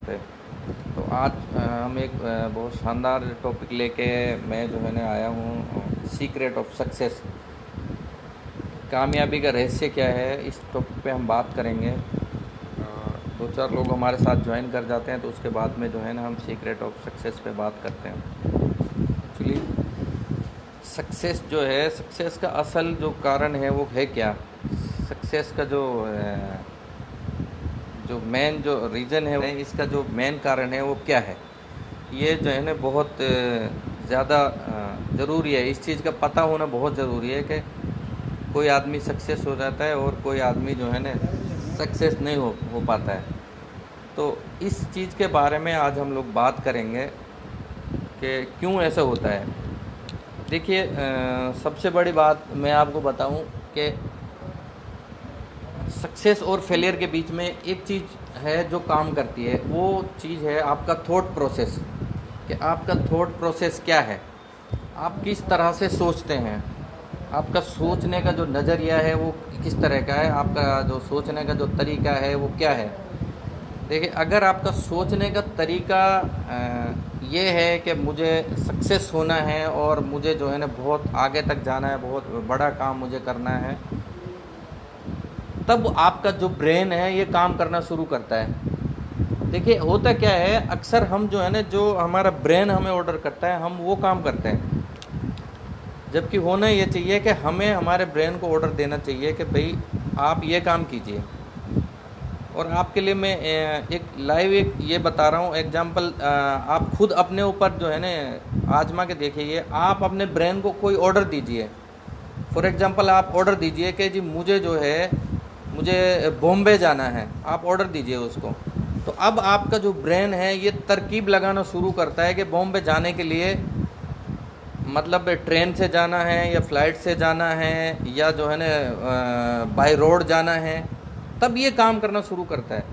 पे। तो आज हम एक बहुत शानदार टॉपिक लेके मैं जो है ना आया हूँ, सीक्रेट ऑफ सक्सेस। कामयाबी का रहस्य क्या है, इस टॉपिक पे हम बात करेंगे। दो चार लोग हमारे साथ ज्वाइन कर जाते हैं तो उसके बाद में जो है ना हम सीक्रेट ऑफ सक्सेस पे बात करते हैं। एक्चुअली सक्सेस जो है, सक्सेस का असल जो कारण है वो है क्या। सक्सेस का जो मेन जो रीज़न है, इसका जो मेन कारण है वो क्या है, ये जो है ना बहुत ज़्यादा ज़रूरी है। इस चीज़ का पता होना बहुत ज़रूरी है कि कोई आदमी सक्सेस हो जाता है और कोई आदमी जो है ना सक्सेस नहीं हो पाता है। तो इस चीज़ के बारे में आज हम लोग बात करेंगे कि क्यों ऐसा होता है। देखिए, सबसे बड़ी बात मैं आपको बताऊं कि सक्सेस और फेलियर के बीच में एक चीज़ है जो काम करती है। वो चीज़ है आपका थॉट प्रोसेस, कि आपका थॉट प्रोसेस क्या है, आप किस तरह से सोचते हैं, आपका सोचने का जो नज़रिया है वो किस तरह का है, आपका जो सोचने का जो तरीका है वो क्या है। देखिए, अगर आपका सोचने का तरीका ये है कि मुझे सक्सेस होना है और मुझे जो है ना बहुत आगे तक जाना है, बहुत बड़ा काम मुझे करना है, तब आपका जो ब्रेन है ये काम करना शुरू करता है। देखिए, होता क्या है, अक्सर हम जो है ना, जो हमारा ब्रेन हमें ऑर्डर करता है हम वो काम करते हैं। जबकि होना ये चाहिए कि हमें हमारे ब्रेन को ऑर्डर देना चाहिए कि भाई आप ये काम कीजिए। और आपके लिए मैं एक लाइव एक ये बता रहा हूँ एग्जांपल। आप खुद अपने ऊपर जो है ना आजमा के देखिए। आप अपने ब्रेन को कोई ऑर्डर दीजिए। फॉर एग्जांपल आप ऑर्डर दीजिए कि जी मुझे जो है, मुझे बॉम्बे जाना है, आप ऑर्डर दीजिए उसको। तो अब आपका जो ब्रेन है ये तरकीब लगाना शुरू करता है कि बॉम्बे जाने के लिए मतलब ट्रेन से जाना है या फ्लाइट से जाना है या जो है ना बाय रोड जाना है, तब ये काम करना शुरू करता है।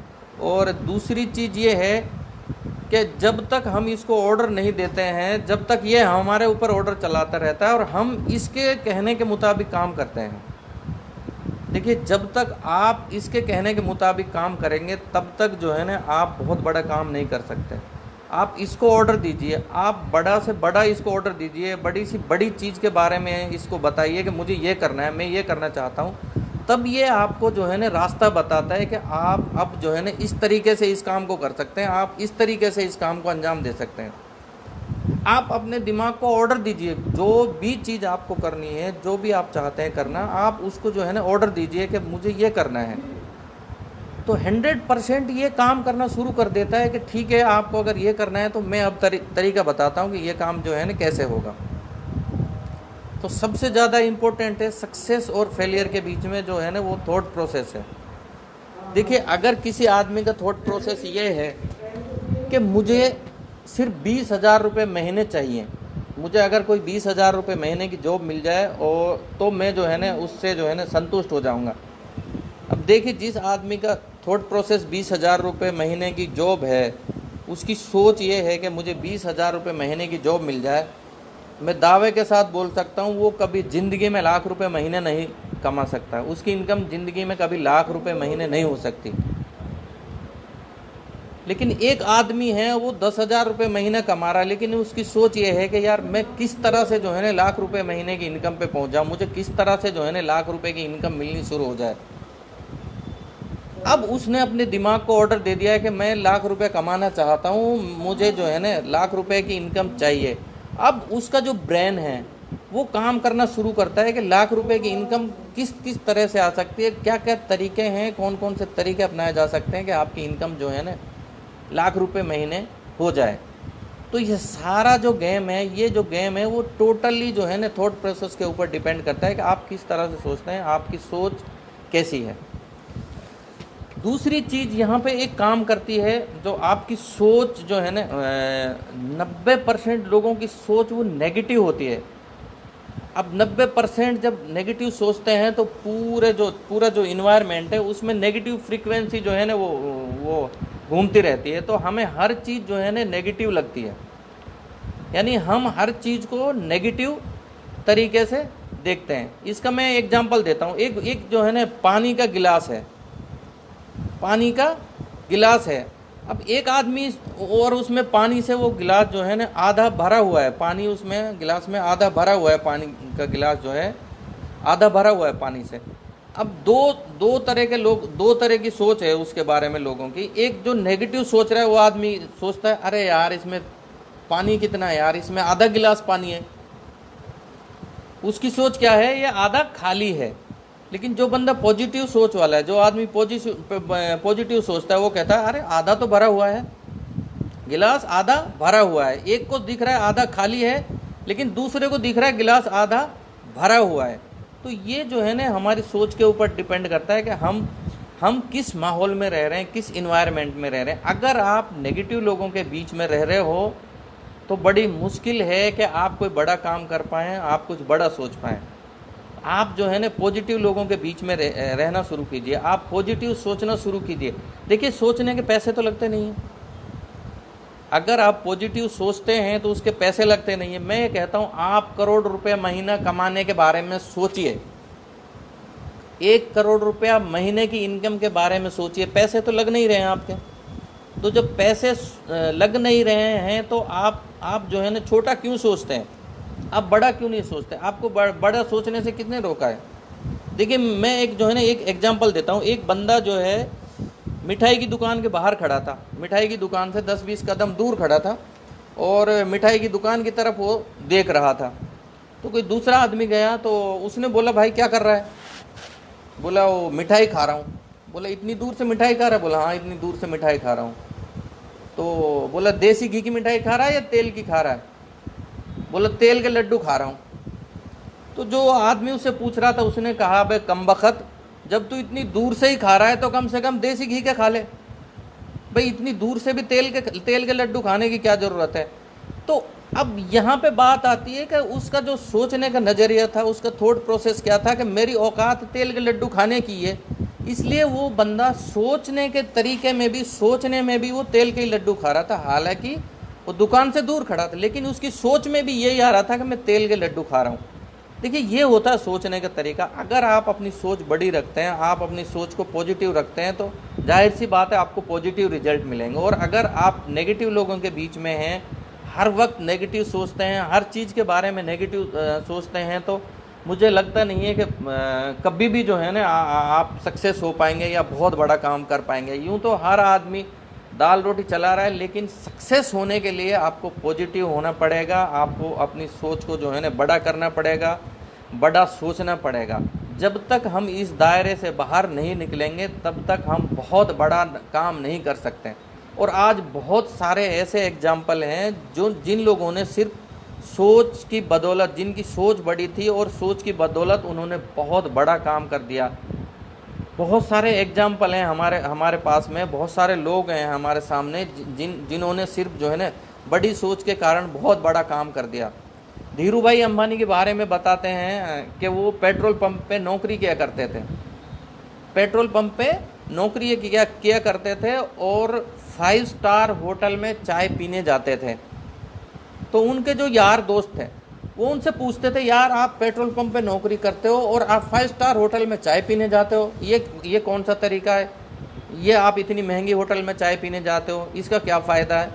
और दूसरी चीज़ ये है कि जब तक हम इसको ऑर्डर नहीं देते हैं, जब तक ये हमारे ऊपर ऑर्डर चलाता रहता है और हम इसके कहने के मुताबिक काम करते हैं। देखिए, जब तक आप इसके कहने के मुताबिक काम करेंगे तब तक जो है ना आप बहुत बड़ा काम नहीं कर सकते। आप इसको ऑर्डर दीजिए, आप बड़ा से बड़ा इसको ऑर्डर दीजिए, बड़ी सी बड़ी चीज़ के बारे में इसको बताइए कि मुझे ये करना है, मैं ये करना चाहता हूँ। तब ये आपको जो है ना रास्ता बताता है कि आप अब जो है ना इस तरीके से इस काम को कर सकते हैं, आप इस तरीके से इस काम को अंजाम दे सकते हैं। आप अपने दिमाग को ऑर्डर दीजिए, जो भी चीज़ आपको करनी है, जो भी आप चाहते हैं करना, आप उसको जो है ना ऑर्डर दीजिए कि मुझे ये करना है। तो 100% ये काम करना शुरू कर देता है कि ठीक है, आपको अगर ये करना है तो मैं अब तरीका बताता हूँ कि ये काम जो है ना कैसे होगा। तो सबसे ज़्यादा इम्पोर्टेंट है सक्सेस और फेलियर के बीच में जो है ना वो थॉट प्रोसेस है। देखिए, अगर किसी आदमी का थॉट प्रोसेस ये है कि मुझे सिर्फ 20,000 रुपये महीने चाहिए, मुझे अगर कोई 20,000 रुपये महीने की जॉब मिल जाए और तो मैं जो है ना उससे जो है ना संतुष्ट हो जाऊंगा। अब देखिए, जिस आदमी का थॉट प्रोसेस 20,000 रुपये महीने की जॉब है, उसकी सोच ये है कि मुझे 20,000 रुपये महीने की जॉब मिल जाए, मैं दावे के साथ बोल सकता हूँ वो कभी ज़िंदगी में लाख रुपए महीने नहीं कमा सकता। उसकी इनकम ज़िंदगी में कभी लाख रुपए महीने नहीं हो सकती। लेकिन एक आदमी है वो 10,000 रुपये महीने कमा रहा है, लेकिन उसकी सोच ये है कि यार मैं किस तरह से जो है ना लाख रुपए महीने की इनकम पे पहुंच जाऊँ, मुझे किस तरह से जो है ना लाख रुपए की इनकम मिलनी शुरू हो जाए। अब उसने अपने दिमाग को ऑर्डर दे दिया है कि मैं लाख रुपए कमाना चाहता हूँ, मुझे जो है ना लाख रुपए की इनकम चाहिए। अब उसका जो ब्रेन है वो काम करना शुरू करता है कि लाख रुपए की इनकम किस किस तरह से आ सकती है, क्या क्या तरीके हैं, कौन कौन से तरीके अपनाए जा सकते हैं कि आपकी इनकम जो है ना लाख रुपए महीने हो जाए। तो ये सारा जो गेम है, ये जो गेम है वो टोटली जो है ना थॉट प्रोसेस के ऊपर डिपेंड करता है कि आप किस तरह से सोचते हैं, आपकी सोच कैसी है। दूसरी चीज़ यहाँ पे एक काम करती है, जो आपकी सोच जो है ना 90% लोगों की सोच वो नेगेटिव होती है। अब 90% जब नेगेटिव सोचते हैं तो पूरा जो इन्वायरमेंट है उसमें नेगेटिव फ्रीक्वेंसी जो है ना वो घूमती रहती है। तो हमें हर चीज़ जो है ना नेगेटिव लगती है, यानी हम हर चीज़ को नेगेटिव तरीके से देखते हैं। इसका मैं एग्जांपल देता हूँ। एक जो है ना पानी का गिलास है, पानी का गिलास है। अब एक आदमी और उसमें पानी से वो गिलास जो है ना आधा भरा हुआ है, पानी उसमें गिलास में आधा भरा हुआ है, पानी का गिलास जो है आधा भरा हुआ है पानी से। अब दो दो तरह के लोग, दो तरह की सोच है उसके बारे में लोगों की। एक जो नेगेटिव सोच रहा है वो आदमी सोचता है अरे यार इसमें पानी कितना है यार, इसमें आधा गिलास पानी है। उसकी सोच क्या है, ये आधा खाली है। लेकिन जो बंदा पॉजिटिव सोच वाला है, जो आदमी पॉजिटिव सोचता है, वो कहता है अरे आधा तो भरा हुआ है, गिलास आधा भरा हुआ है। एक को दिख रहा है आधा खाली है, लेकिन दूसरे को दिख रहा है गिलास आधा भरा हुआ है। तो ये जो है ना हमारी सोच के ऊपर डिपेंड करता है कि हम किस माहौल में रह रहे हैं, किस इन्वायरमेंट में रह रहे हैं। अगर आप नेगेटिव लोगों के बीच में रह रहे हो तो बड़ी मुश्किल है कि आप कोई बड़ा काम कर पाएँ, आप कुछ बड़ा सोच पाएँ। आप जो है ना पॉजिटिव लोगों के बीच में रहना शुरू कीजिए, आप पॉजिटिव सोचना शुरू कीजिए। देखिए सोचने के पैसे तो लगते नहीं हैं। अगर आप पॉजिटिव सोचते हैं तो उसके पैसे लगते नहीं है। मैं ये कहता हूँ आप करोड़ रुपया महीना कमाने के बारे में सोचिए, 1 करोड़ रुपया महीने की इनकम के बारे में सोचिए। पैसे तो लग नहीं रहे हैं आपके। तो जब पैसे लग नहीं रहे हैं तो आप जो है ना छोटा क्यों सोचते हैं, आप बड़ा क्यों नहीं सोचते? आपको बड़ा सोचने से किसने रोका है? देखिए मैं एक जो है ना एक एग्जांपल देता हूँ। एक बंदा जो है मिठाई की दुकान के बाहर खड़ा था, मिठाई की दुकान से 10-20 कदम दूर खड़ा था और मिठाई की दुकान की तरफ वो देख रहा था। तो कोई दूसरा आदमी गया तो उसने बोला भाई क्या कर रहा है? बोला वो मिठाई खा रहा हूँ। बोला इतनी दूर से मिठाई खा रहा है? बोला हाँ इतनी दूर से मिठाई खा रहा हूँ। तो बोला देसी घी की मिठाई खा रहा है या तेल की खा रहा है? बोला तेल के लड्डू खा रहा हूँ। तो जो आदमी उससे पूछ रहा था उसने कहा बे कमबख्त, जब तू इतनी दूर से ही खा रहा है तो कम से कम देसी घी के खा ले भाई, इतनी दूर से भी तेल के लड्डू खाने की क्या ज़रूरत है? तो अब यहाँ पे बात आती है कि उसका जो सोचने का नज़रिया था, उसका थॉट प्रोसेस क्या था कि मेरी औकात तेल के लड्डू खाने की है, इसलिए वो बंदा सोचने के तरीके में भी, सोचने में भी वो तेल के ही लड्डू खा रहा था। हालांकि वो दुकान से दूर खड़ा था, लेकिन उसकी सोच में भी यही आ रहा था कि मैं तेल के लड्डू खा रहा हूँ। देखिए ये होता है सोचने का तरीका। अगर आप अपनी सोच बड़ी रखते हैं, आप अपनी सोच को पॉजिटिव रखते हैं तो जाहिर सी बात है आपको पॉजिटिव रिजल्ट मिलेंगे। और अगर आप नेगेटिव लोगों के बीच में हैं, हर वक्त नेगेटिव सोचते हैं, हर चीज़ के बारे में नेगेटिव सोचते हैं, तो मुझे लगता नहीं है कि कभी भी जो है ना आप सक्सेस हो पाएंगे या बहुत बड़ा काम कर पाएंगे। यूँ तो हर आदमी दाल रोटी चला रहा है, लेकिन सक्सेस होने के लिए आपको पॉजिटिव होना पड़ेगा। आपको अपनी सोच को जो है ना बड़ा करना पड़ेगा, बड़ा सोचना पड़ेगा। जब तक हम इस दायरे से बाहर नहीं निकलेंगे तब तक हम बहुत बड़ा काम नहीं कर सकते। और आज बहुत सारे ऐसे एग्जाम्पल हैं जिन लोगों ने सिर्फ सोच की बदौलत, जिनकी सोच बड़ी थी और सोच की बदौलत उन्होंने बहुत बड़ा काम कर दिया। बहुत सारे एग्जाम्पल हैं हमारे पास में, बहुत सारे लोग हैं हमारे सामने जिन्होंने सिर्फ जो है ना बड़ी सोच के कारण बहुत बड़ा काम कर दिया। धीरू भाई अंबानी के बारे में बताते हैं कि वो पेट्रोल पंप पे नौकरी किया करते थे, पेट्रोल पंप पे नौकरी किया करते थे और 5 स्टार होटल में चाय पीने जाते थे। तो उनके जो यार दोस्त थे वो उनसे पूछते थे यार आप पेट्रोल पंप पे नौकरी करते हो और आप 5 स्टार होटल में चाय पीने जाते हो, ये कौन सा तरीका है? ये आप इतनी महंगी होटल में चाय पीने जाते हो, इसका क्या फ़ायदा है?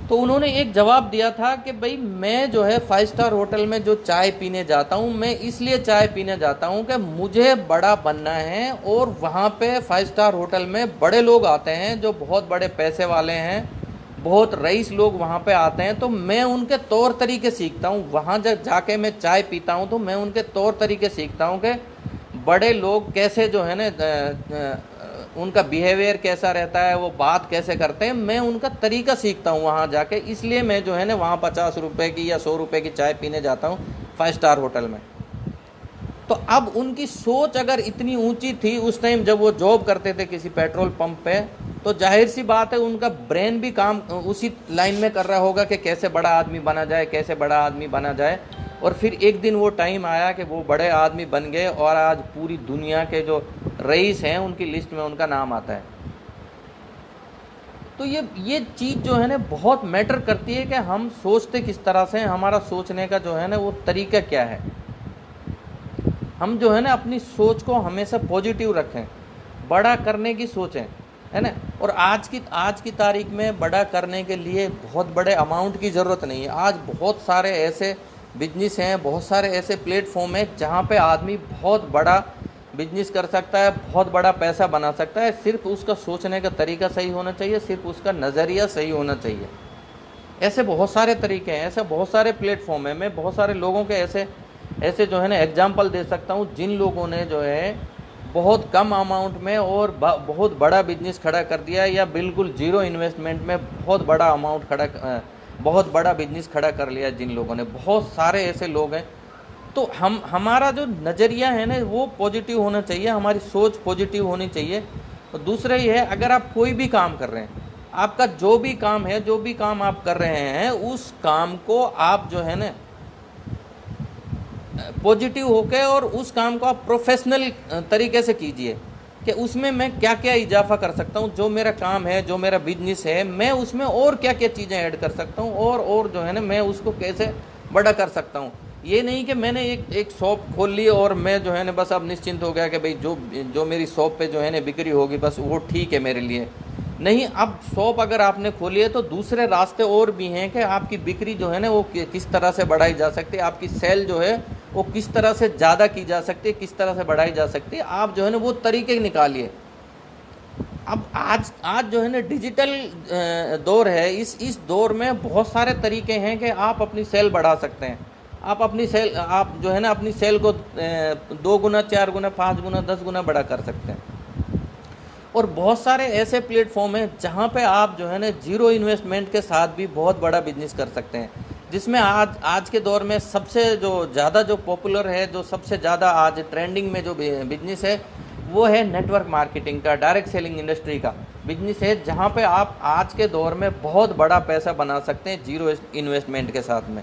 तो उन्होंने एक जवाब दिया था कि भाई मैं जो है 5 स्टार होटल में जो चाय पीने जाता हूँ, मैं इसलिए चाय पीने जाता हूँ कि मुझे बड़ा बनना है। और वहाँ पे 5 स्टार होटल में बड़े लोग आते हैं जो बहुत बड़े पैसे वाले हैं, बहुत रईस लोग वहाँ पे आते हैं। तो मैं उनके तौर तरीके सीखता हूँ, वहाँ जब जाके मैं चाय पीता हूँ तो मैं उनके तौर तरीके सीखता हूँ कि बड़े लोग कैसे जो है ना उनका बिहेवियर कैसा रहता है, वो बात कैसे करते हैं, मैं उनका तरीका सीखता हूँ वहाँ जाके। इसलिए मैं जो है ना वहाँ 50 रुपये की या 100 रुपये की चाय पीने जाता हूँ 5 स्टार होटल में। तो अब उनकी सोच अगर इतनी ऊंची थी उस टाइम जब वो जॉब करते थे किसी पेट्रोल पंप पे, तो जाहिर सी बात है उनका ब्रेन भी काम उसी लाइन में कर रहा होगा कि कैसे बड़ा आदमी बना जाए, कैसे बड़ा आदमी बना जाए। और फिर एक दिन वो टाइम आया कि वो बड़े आदमी बन गए और आज पूरी दुनिया के जो रईस हैं उनकी लिस्ट में उनका नाम आता है। तो ये चीज़ जो है ना बहुत मैटर करती है कि हम सोचते किस तरह से, हमारा सोचने का जो है ना वो तरीका क्या है। हम जो है ना अपनी सोच को हमेशा पॉजिटिव रखें, बड़ा करने की सोचें, है ना। और आज की तारीख में बड़ा करने के लिए बहुत बड़े अमाउंट की ज़रूरत नहीं है। आज बहुत सारे ऐसे बिजनेस हैं, बहुत सारे ऐसे प्लेटफॉर्म हैं जहाँ पे आदमी बहुत बड़ा बिजनेस कर सकता है, बहुत बड़ा पैसा बना सकता है। सिर्फ उसका सोचने का तरीका सही होना चाहिए, सिर्फ उसका नज़रिया सही होना चाहिए। ऐसे बहुत सारे तरीके हैं, ऐसे बहुत सारे प्लेटफॉर्म हैं। मैं बहुत सारे लोगों के ऐसे ऐसे जो है ना एग्जाम्पल दे सकता हूँ, जिन लोगों ने जो है बहुत कम अमाउंट में और बहुत बड़ा बिजनेस खड़ा कर दिया, या बिल्कुल जीरो इन्वेस्टमेंट में बहुत बड़ा अमाउंट बहुत बड़ा बिजनेस खड़ा कर लिया। जिन लोगों ने, बहुत सारे ऐसे लोग हैं। तो हमारा जो नज़रिया है ना वो पॉजिटिव होना चाहिए, हमारी सोच पॉजिटिव होनी चाहिए। और दूसरा ये है, अगर आप कोई भी काम कर रहे हैं, आपका जो भी काम है, जो भी काम आप कर रहे हैं, उस काम को आप जो है ना पॉजिटिव होके और उस काम को आप प्रोफेशनल तरीके से कीजिए कि उसमें मैं क्या क्या इजाफा कर सकता हूँ। जो मेरा काम है, जो मेरा बिजनेस है, मैं उसमें और क्या क्या चीज़ें ऐड कर सकता हूँ, और जो है ना मैं उसको कैसे बड़ा कर सकता हूँ। ये नहीं कि मैंने एक शॉप खोल ली और मैं जो है ना बस अब निश्चिंत हो गया कि भाई जो मेरी शॉप पे जो है ना बिक्री होगी बस वो ठीक है मेरे लिए। नहीं, अब शॉप अगर आपने खोली है तो दूसरे रास्ते और भी हैं कि आपकी बिक्री जो है ना वो किस तरह से बढ़ाई जा सकती है, आपकी सेल जो है वो किस तरह से ज़्यादा की जा सकती है, किस तरह से बढ़ाई जा सकती है। आप जो है ना वो तरीके निकालिए। अब आज जो है ना डिजिटल दौर है। इस दौर में बहुत सारे तरीके हैं कि आप अपनी सेल बढ़ा सकते हैं। आप जो है ना अपनी सेल को 2 गुना, 4 गुना, 5 गुना, 10 गुना बड़ा कर सकते हैं। और बहुत सारे ऐसे प्लेटफॉर्म हैं जहाँ पे आप जो है ना जीरो इन्वेस्टमेंट के साथ भी बहुत बड़ा बिजनेस कर सकते हैं। जिसमें आज के दौर में सबसे जो ज़्यादा जो पॉपुलर है, जो सबसे ज़्यादा आज ट्रेंडिंग में जो बिजनेस है वो है नेटवर्क मार्केटिंग का, डायरेक्ट सेलिंग इंडस्ट्री का बिजनेस है, जहाँ पे आप आज के दौर में बहुत बड़ा पैसा बना सकते हैं जीरो इन्वेस्टमेंट के साथ में।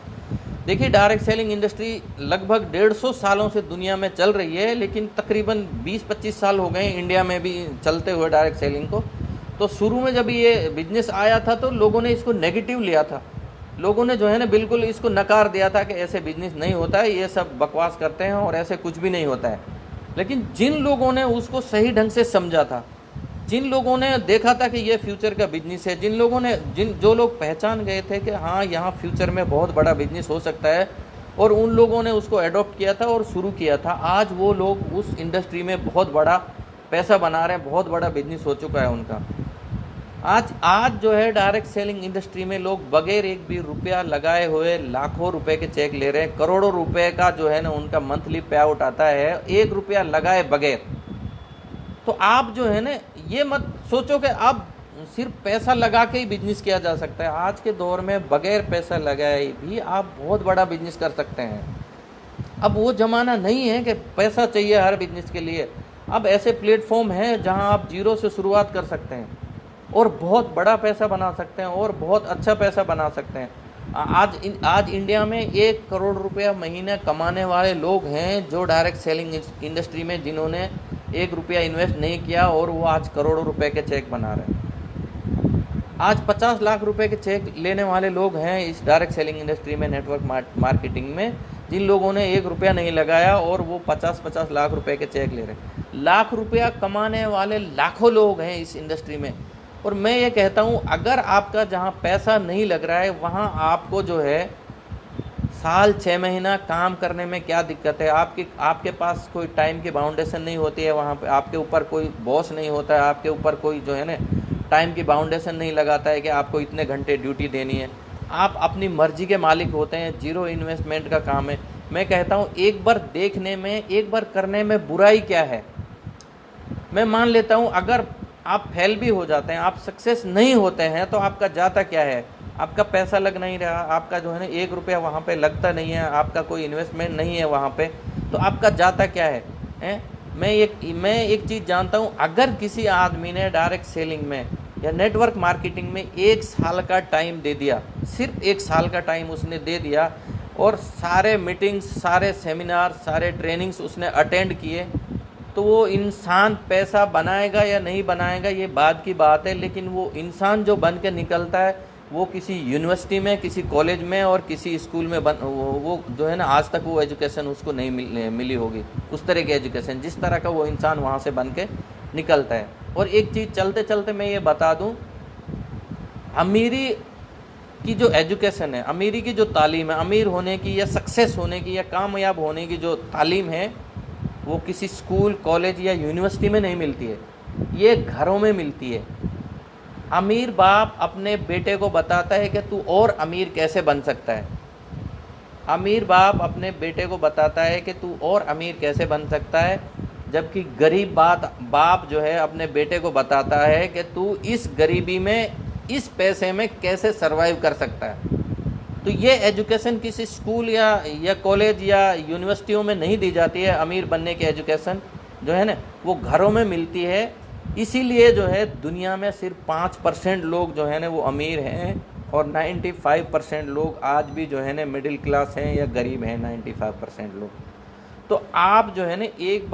देखिए, डायरेक्ट सेलिंग इंडस्ट्री लगभग 150 सालों से दुनिया में चल रही है, लेकिन तकरीबन 20-25 साल हो गए इंडिया में भी चलते हुए डायरेक्ट सेलिंग को। तो शुरू में जब ये बिजनेस आया था तो लोगों ने इसको नेगेटिव लिया था। लोगों ने जो है ना बिल्कुल इसको नकार दिया था कि ऐसे बिजनेस नहीं होता है, ये सब बकवास करते हैं और ऐसे कुछ भी नहीं होता है। लेकिन जिन लोगों ने उसको सही ढंग से समझा था, जिन लोगों ने देखा था कि ये फ्यूचर का बिजनेस है, जो लोग पहचान गए थे कि हाँ यहाँ फ्यूचर में बहुत बड़ा बिजनेस हो सकता है, और उन लोगों ने उसको एडॉप्ट किया था और शुरू किया था, आज वो लोग उस इंडस्ट्री में बहुत बड़ा पैसा बना रहे हैं, बहुत बड़ा बिजनेस हो चुका है उनका। आज जो है डायरेक्ट सेलिंग इंडस्ट्री में लोग बगैर एक भी रुपया लगाए हुए लाखों रुपए के चेक ले रहे हैं, करोड़ों रुपए का जो है ना उनका मंथली पे आउट आता है, 1 रुपया लगाए बगैर। तो आप जो है ना ये मत सोचो कि आप सिर्फ पैसा लगा के ही बिजनेस किया जा सकता है। आज के दौर में बगैर पैसा लगाए भी आप बहुत बड़ा बिजनेस कर सकते हैं। अब वो ज़माना नहीं है कि पैसा चाहिए हर बिजनेस के लिए। अब ऐसे प्लेटफॉर्म हैं जहां आप जीरो से शुरुआत कर सकते हैं और बहुत बड़ा पैसा बना सकते हैं और बहुत अच्छा पैसा बना सकते हैं। आज इंडिया में 1 करोड़ रुपया महीने कमाने वाले लोग हैं जो डायरेक्ट सेलिंग इंडस्ट्री में, जिन्होंने 1 रुपया इन्वेस्ट नहीं किया और वो आज करोड़ों रुपए के चेक बना रहे हैं। आज 50 लाख रुपए के चेक लेने वाले लोग हैं इस डायरेक्ट सेलिंग इंडस्ट्री में, नेटवर्क मार्केटिंग में, जिन लोगों ने 1 रुपया नहीं लगाया और वो 50-50 लाख रुपए के चेक ले रहे हैं। लाख रुपया कमाने वाले लाखों लोग हैं इस इंडस्ट्री में। और मैं ये कहता हूँ, अगर आपका जहाँ पैसा नहीं लग रहा है वहाँ आपको जो है साल 6 महीना काम करने में क्या दिक्कत है। आपके पास कोई टाइम की बाउंडेशन नहीं होती है, वहाँ पे आपके ऊपर कोई बॉस नहीं होता है, आपके ऊपर कोई जो है ना टाइम की बाउंडेशन नहीं लगाता है कि आपको इतने घंटे ड्यूटी देनी है। आप अपनी मर्जी के मालिक होते हैं, जीरो इन्वेस्टमेंट का काम है। मैं कहता हूँ एक बार देखने में, एक बार करने में बुराई क्या है। मैं मान लेता हूँ अगर आप फेल भी हो जाते हैं, आप सक्सेस नहीं होते हैं, तो आपका जाता क्या है, आपका पैसा लग नहीं रहा, आपका जो है ना 1 रुपया वहाँ पे लगता नहीं है, आपका कोई इन्वेस्टमेंट नहीं है वहाँ पे, तो आपका जाता क्या है? मैं एक चीज़ जानता हूँ, अगर किसी आदमी ने डायरेक्ट सेलिंग में या नेटवर्क मार्केटिंग में 1 साल का टाइम दे दिया, सिर्फ 1 साल का टाइम उसने दे दिया और सारे मीटिंग्स, सारे सेमिनार, सारे ट्रेनिंग्स उसने अटेंड किए, तो वो इंसान पैसा बनाएगा या नहीं बनाएगा ये बाद की बात है। लेकिन वो इंसान जो बन के निकलता है वो किसी यूनिवर्सिटी में, किसी कॉलेज में और किसी स्कूल में वो जो है ना आज तक वो एजुकेशन उसको नहीं मिली होगी, उस तरह की एजुकेशन जिस तरह का वो इंसान वहाँ से बन के निकलता है। और एक चीज़ चलते चलते मैं ये बता दूं, अमीरी की जो एजुकेशन है, अमीरी की जो तालीम है, अमीर होने की या सक्सेस होने की या कामयाब होने की जो तालीम है, वो किसी स्कूल, कॉलेज या यूनिवर्सिटी में नहीं मिलती है, ये घरों में मिलती है। अमीर बाप अपने बेटे को बताता है कि तू और अमीर कैसे बन सकता है। अमीर बाप अपने बेटे को बताता है कि तू और अमीर कैसे बन सकता है, जबकि गरीब बाप जो है अपने बेटे को बताता है कि तू इस गरीबी में, इस पैसे में कैसे सरवाइव कर सकता है। तो ये एजुकेशन किसी स्कूल या कॉलेज या यूनिवर्सिटियों में नहीं दी जाती है। अमीर बनने की एजुकेशन जो है ना, वो घरों में मिलती है। इसीलिए जो है दुनिया में सिर्फ 5% लोग जो है ना वो अमीर हैं, और 95% लोग आज भी जो है ना मिडिल क्लास हैं या गरीब हैं, 95% लोग। तो आप जो है ना एक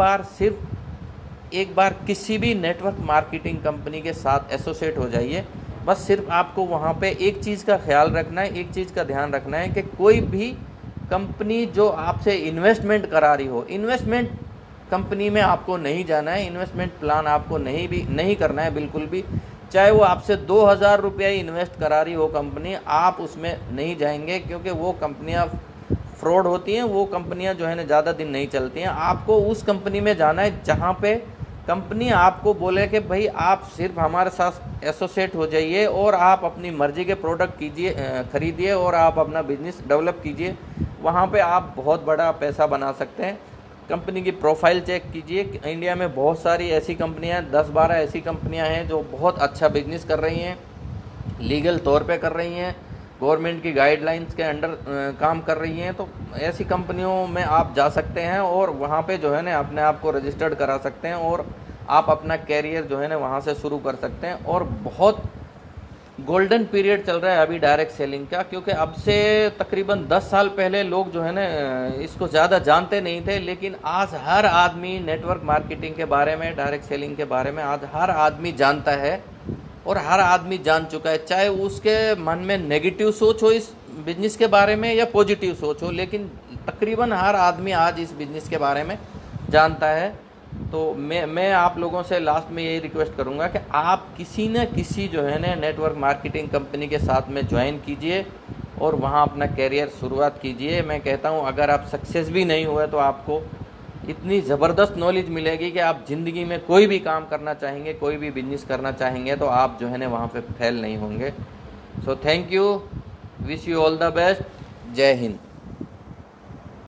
बार किसी भी नेटवर्क मार्केटिंग कंपनी के साथ एसोसिएट हो जाइए। बस सिर्फ आपको वहाँ पे एक चीज़ का ख्याल रखना है, एक चीज़ का ध्यान रखना है कि कोई भी कंपनी जो आपसे इन्वेस्टमेंट करा रही हो, इन्वेस्टमेंट कंपनी में आपको नहीं जाना है, इन्वेस्टमेंट प्लान आपको नहीं करना है बिल्कुल भी। चाहे वो आपसे 2000 रुपया इन्वेस्ट करा रही हो कंपनी, आप उसमें नहीं जाएंगे, क्योंकि वो कंपनियां फ्रॉड होती हैं, वो कंपनियां जो है ना ज़्यादा दिन नहीं चलती हैं। आपको उस कंपनी में जाना है जहां पे कंपनी आपको बोले कि भाई आप सिर्फ हमारे साथ एसोसिएट हो जाइए और आप अपनी मर्जी के प्रोडक्ट कीजिए, खरीदिए और आप अपना बिजनेस डेवलप कीजिए। वहाँ पे आप बहुत बड़ा पैसा बना सकते हैं। कंपनी की प्रोफाइल चेक कीजिए। इंडिया में बहुत सारी ऐसी कंपनियां, 10-12 ऐसी कंपनियां हैं जो बहुत अच्छा बिजनेस कर रही हैं, लीगल तौर पे कर रही हैं, गवर्नमेंट की गाइडलाइंस के अंडर काम कर रही हैं। तो ऐसी कंपनियों में आप जा सकते हैं और वहाँ पे जो है ना अपने आप को रजिस्टर्ड करा सकते हैं और आप अपना कैरियर जो है ना वहाँ से शुरू कर सकते हैं। और बहुत गोल्डन पीरियड चल रहा है अभी डायरेक्ट सेलिंग का, क्योंकि अब से तकरीबन 10 साल पहले लोग जो है ना इसको ज़्यादा जानते नहीं थे, लेकिन आज हर आदमी नेटवर्क मार्केटिंग के बारे में, डायरेक्ट सेलिंग के बारे में आज हर आदमी जानता है और हर आदमी जान चुका है। चाहे उसके मन में नेगेटिव सोच हो इस बिजनेस के बारे में या पॉजिटिव सोच हो, लेकिन तकरीबन हर आदमी आज इस बिजनेस के बारे में जानता है। तो मैं आप लोगों से लास्ट में यही रिक्वेस्ट करूंगा कि आप किसी न किसी जो है ना नेटवर्क मार्केटिंग कंपनी के साथ में ज्वाइन कीजिए और वहां अपना कैरियर शुरुआत कीजिए। मैं कहता हूं अगर आप सक्सेस भी नहीं हुए तो आपको इतनी ज़बरदस्त नॉलेज मिलेगी कि आप ज़िंदगी में कोई भी काम करना चाहेंगे, कोई भी बिजनेस करना चाहेंगे तो आप जो है ना वहाँ पे फेल नहीं होंगे। So thank you, wish you all the best, जय हिंद।